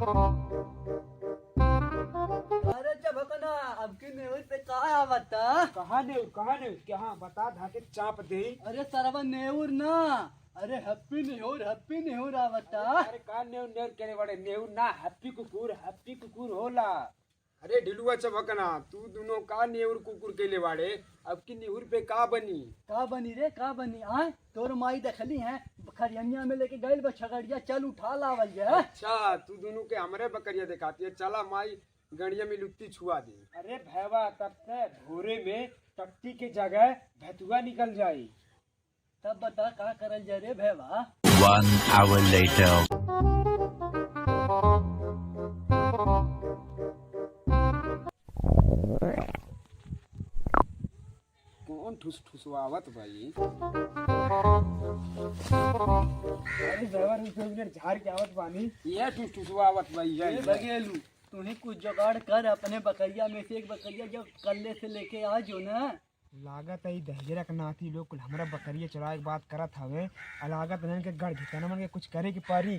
अरे चबकना अब की नेवर पे कहा बता। कहाँ ने क्या बता धाके चाप दे। अरे सरवा नेवर ना, अरे हैप्पी नेवर आवता। अरे का नेवर करे बड़े नेवर ना हैप्पी कुकुर होला। अरे ढिलुआ चबकना तू दोनों का नेवर कुकुर के ले वाड़े अब की नेवर पे का बनी। का बनी रे का बनी आए तोर माई देखली है खरियनिया में लेके गइल बछगड़िया चल उठा लावल जे। अच्छा तू दोनों के हमरे बकरिया दिखाती है, चला माई गड़िया में लुत्ती छुआ दे। अरे भैवा तब से भोरे में टट्टी के जगह भैतुआ निकल जाई। तब बता का करल जा रे भैवा। 1 hour later. कौन ठुस ठुसवावत भाई। अरे भैवा झाड़ के आवत पानी ये ठुस ठुसवावत भाई ए बगेलू तू ही कुछ जुगाड़ कर अपने बकरिया में से एक बकरिया जब कल्ले से लेके आ जो ना। लागत है दहजरा के नाती लोग कुल हमरा बकरिया चुराए के बात करत हवे। लागत है के गढ़ घितना मन के कुछ करे के पारी।